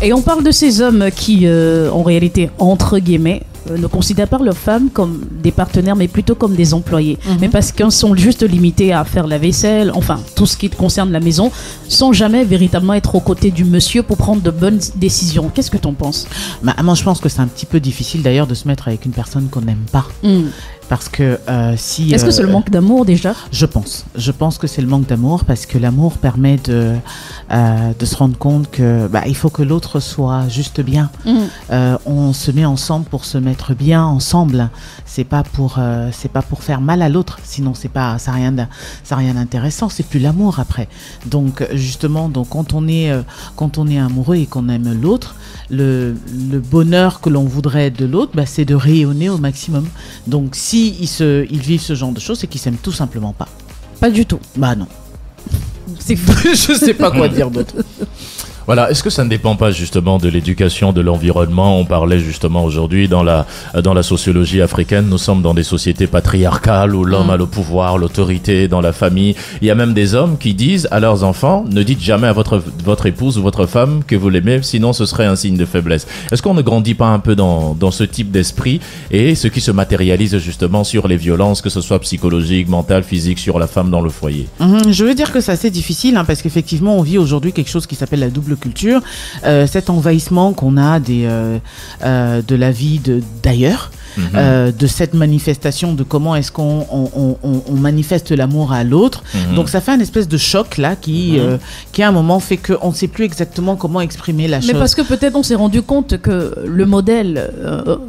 Et on parle de ces hommes qui, en réalité, entre guillemets, ne considèrent pas leurs femmes comme des partenaires, mais plutôt comme des employés. Mais parce qu'ils sont juste limités à faire la vaisselle, enfin, tout ce qui concerne la maison, sans jamais véritablement être aux côtés du monsieur pour prendre de bonnes décisions. Qu'est-ce que tu en penses? Moi, je pense que c'est un petit peu difficile d'ailleurs de se mettre avec une personne qu'on n'aime pas. Parce que si... Est-ce que c'est le manque d'amour déjà? Je pense que c'est le manque d'amour parce que l'amour permet de se rendre compte que il faut que l'autre soit juste bien. On se met ensemble pour se mettre bien ensemble. C'est pas pour faire mal à l'autre. Sinon ça a rien d'intéressant. C'est plus l'amour après. Donc justement, quand on est amoureux et qu'on aime l'autre, le bonheur que l'on voudrait de l'autre, c'est de rayonner au maximum. Donc si ils vivent ce genre de choses, c'est qu'ils s'aiment tout simplement pas. Pas du tout. Bah non. C'est fou. Je sais pas quoi dire d'autre. Voilà, est-ce que ça ne dépend pas justement de l'éducation, de l'environnement? On parlait justement aujourd'hui dans la sociologie africaine, nous sommes dans des sociétés patriarcales où l'homme a le pouvoir, l'autorité dans la famille. Il y a même des hommes qui disent à leurs enfants, ne dites jamais à votre épouse ou votre femme que vous l'aimez, sinon ce serait un signe de faiblesse. Est-ce qu'on ne grandit pas un peu dans ce type d'esprit et ce qui se matérialise justement sur les violences, que ce soit psychologiques, mentales, physiques, sur la femme dans le foyer? Je veux dire que c'est assez difficile parce qu'effectivement on vit aujourd'hui quelque chose qui s'appelle la double culture, cet envahissement qu'on a de la vie d'ailleurs. De cette manifestation de comment est-ce qu'on manifeste l'amour à l'autre. Donc ça fait un espèce de choc là qui à un moment fait qu'on ne sait plus exactement comment exprimer la chose. Mais parce que peut-être on s'est rendu compte que le modèle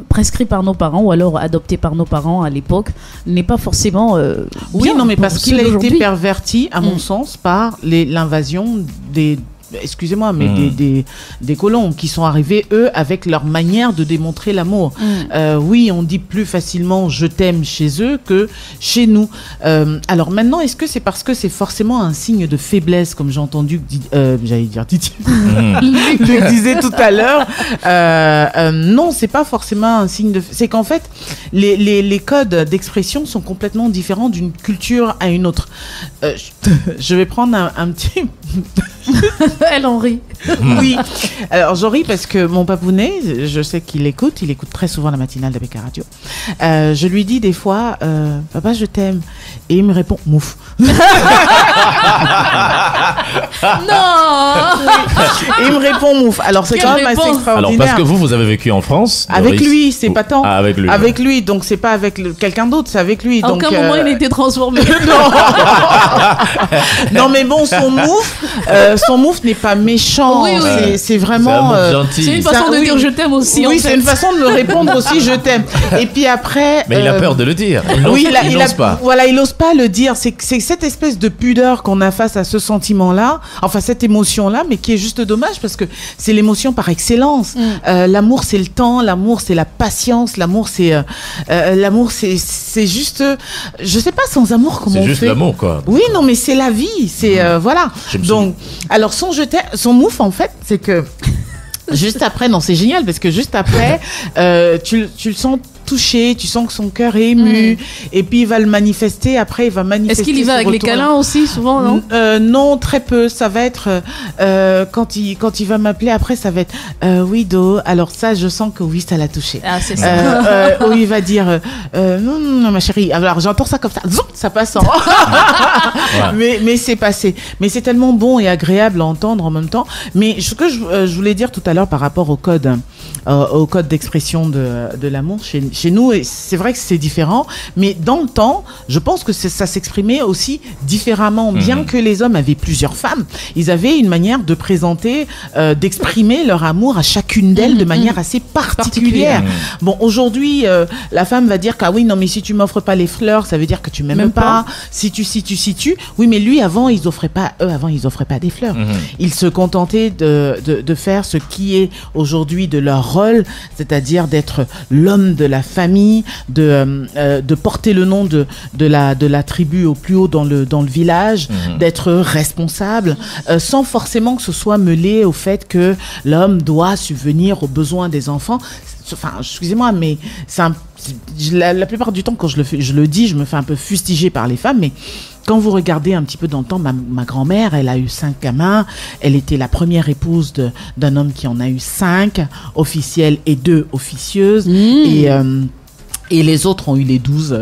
prescrit par nos parents ou alors adopté par nos parents à l'époque n'est pas forcément oui, non, mais parce qu'il a été perverti à mon sens par l'invasion des des colons qui sont arrivés, eux, avec leur manière de démontrer l'amour. Oui, on dit plus facilement « je t'aime » chez eux que chez nous. Alors maintenant, est-ce que c'est parce que c'est forcément un signe de faiblesse, comme j'ai entendu, j'allais dire Didier, le disait tout à l'heure. Non, c'est pas forcément un signe de... C'est qu'en fait, les codes d'expression sont complètement différents d'une culture à une autre. Je vais prendre un petit... Elle en rit. Oui. Alors, j'en ris parce que mon papounet, je sais qu'il écoute très souvent la matinale de BK Radio. Je lui dis des fois, papa, je t'aime. Et il me répond, mouf. Non. Il me répond, mouf. Alors, c'est quand même assez extraordinaire. Alors, parce que vous avez vécu en France. Avec lui, c'est pas tant. Ah, avec lui. Avec lui, donc c'est pas avec quelqu'un d'autre, c'est avec lui. À aucun moment il a été transformé. Non, mais bon, son mouf n'est pas méchant. Oui, oui. C'est vraiment... C'est une façon de dire je t'aime aussi. Oui, c'est une façon de me répondre aussi je t'aime. Et puis après... Mais il a peur de le dire. Il n'ose pas. Voilà, il n'ose pas le dire. C'est cette espèce de pudeur qu'on a face à ce sentiment-là, enfin cette émotion-là, mais qui est juste dommage parce que c'est l'émotion par excellence. L'amour, c'est le temps. L'amour, c'est la patience. L'amour, c'est juste... Je sais pas, sans amour, comment on fait. C'est juste l'amour, quoi. Oui, non, mais c'est la vie. C'est... voilà. Donc, alors, son mouf, en fait, c'est que... Juste après, non, c'est génial parce que juste après, tu le sens touché, tu sens que son cœur est ému, et puis il va le manifester. Après, il va manifester. Est-ce qu'il y va avec les câlins aussi, souvent, non? Non, très peu. Ça va être quand il va m'appeler. Après, ça va être oui, Do. Alors ça, je sens que oui, ça l'a touché. Ah, c'est ça. Où il va dire non, ma chérie. Alors j'entends ça comme ça, ça passe. Mais c'est passé. Mais c'est tellement bon et agréable à entendre en même temps. Mais ce que je voulais dire tout à l'heure par rapport au code d'expression de l'amour chez nous, et c'est vrai que c'est différent, mais dans le temps, je pense que ça s'exprimait aussi différemment. Bien que les hommes avaient plusieurs femmes, ils avaient une manière de présenter, d'exprimer leur amour à chacune d'elles de manière assez particulière. Bon, aujourd'hui, la femme va dire ah oui, non, mais si tu m'offres pas les fleurs, ça veut dire que tu m'aimes pas. Si tu. Oui, mais lui, avant, ils offraient pas des fleurs. Ils se contentaient de faire ce qui est aujourd'hui de leur rôle, c'est-à-dire d'être l'homme de la famille, de porter le nom de la tribu au plus haut dans le village, d'être responsable, sans forcément que ce soit mêlé au fait que l'homme doit subvenir aux besoins des enfants. enfin, excusez-moi, mais la plupart du temps, quand je le dis, je me fais un peu fustiger par les femmes, mais quand vous regardez un petit peu dans le temps, ma grand-mère, elle a eu 5 gamins. Elle était la première épouse d'un homme qui en a eu 5 officiels et 2 officieuses. Et les autres ont eu les 12,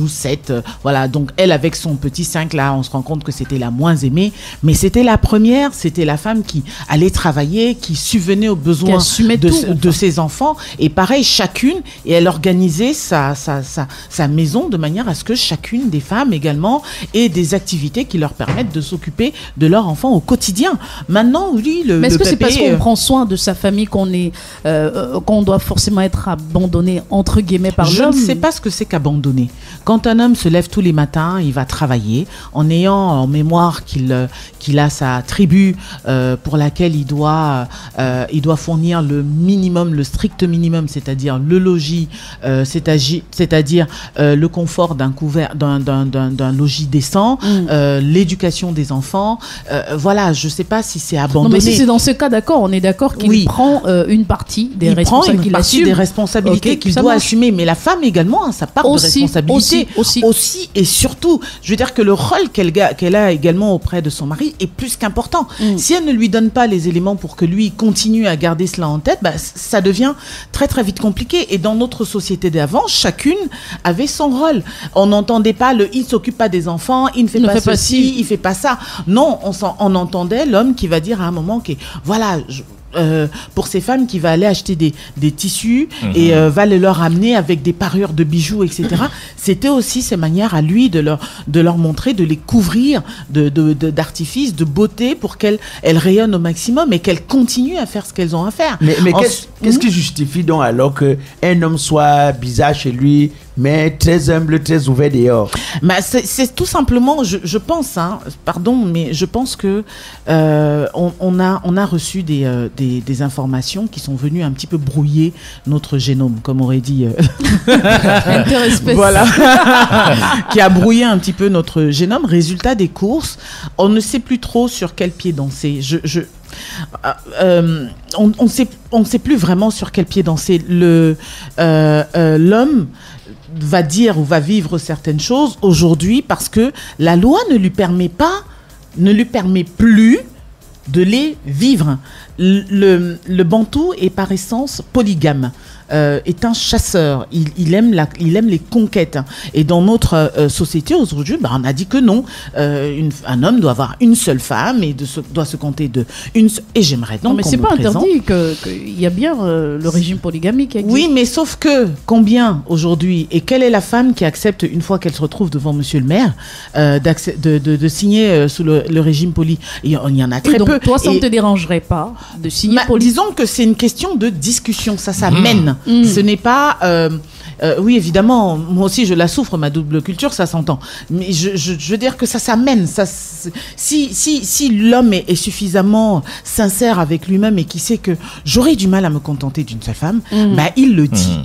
7. Voilà, donc elle, avec son petit 5, là, on se rend compte que c'était la moins aimée. Mais c'était la première, c'était la femme qui allait travailler, qui subvenait aux besoins de ses enfants. Et pareil, chacune, et elle organisait sa maison de manière à ce que chacune des femmes également ait des activités qui leur permettent de s'occuper de leurs enfants au quotidien. Maintenant, oui, mais est-ce que c'est parce qu'on prend soin de sa famille qu'on doit forcément être abandonné, entre guillemets, par je ne sais pas ce que c'est qu'abandonner. Quand un homme se lève tous les matins, il va travailler en ayant en mémoire qu'il a sa tribu pour laquelle il doit fournir le minimum, le strict minimum, c'est-à-dire le logis, c'est-à-dire le confort d'un logis décent, l'éducation des enfants. Voilà, je ne sais pas si c'est abandonné. Non, mais si c'est dans ce cas, d'accord, on est d'accord qu'il prend une partie des responsabilités qu'il doit assumer, mais la femme également a sa part de responsabilité aussi et surtout, je veux dire que le rôle qu'elle a également auprès de son mari est plus qu'important. Si elle ne lui donne pas les éléments pour que lui continue à garder cela en tête, ça devient très très vite compliqué. Et dans notre société d'avant, chacune avait son rôle. On n'entendait pas il ne s'occupe pas des enfants, il ne fait pas ceci, il ne fait pas ça. Non, on entendait l'homme qui va dire à un moment voilà, pour ces femmes qui va aller acheter des tissus et va les leur amener avec des parures de bijoux, etc. C'était aussi ces manières à lui de leur montrer, de les couvrir d'artifices, de beauté pour qu'elles rayonnent au maximum et qu'elles continuent à faire ce qu'elles ont à faire. Mais qu'est-ce qui justifie donc alors qu'un homme soit bizarre chez lui, mais très humble, très ouvert dehors? C'est tout simplement, je pense, pardon, mais je pense que on a reçu des informations qui sont venues un petit peu brouiller notre génome, comme aurait dit voilà, qui a brouillé un petit peu notre génome. Résultat des courses, on ne sait plus trop sur quel pied danser. On ne sait plus vraiment sur quel pied danser. L'homme va dire ou va vivre certaines choses aujourd'hui parce que la loi ne lui permet plus de les vivre. Le bantou est par essence polygame. Est un chasseur, il aime les conquêtes. Et dans notre société aujourd'hui, on a dit que non, un homme doit avoir une seule femme et doit se compter de une seule. Et j'aimerais donc. Non, mais c'est pas interdit qu'il y a bien le régime polygamique qui existe. Oui, mais sauf que combien aujourd'hui et quelle est la femme qui accepte une fois qu'elle se retrouve devant Monsieur le Maire de signer sous le régime poly? Il y en a très peu. Toi, ça ne te dérangerait pas de signer poly? Disons que c'est une question de discussion, ça s'amène. Ce n'est pas... oui, évidemment, moi aussi je la souffre, ma double culture, ça s'entend. Mais je veux dire que ça s'amène. Si l'homme est suffisamment sincère avec lui-même et qui sait que j'aurais du mal à me contenter d'une seule femme, il le dit.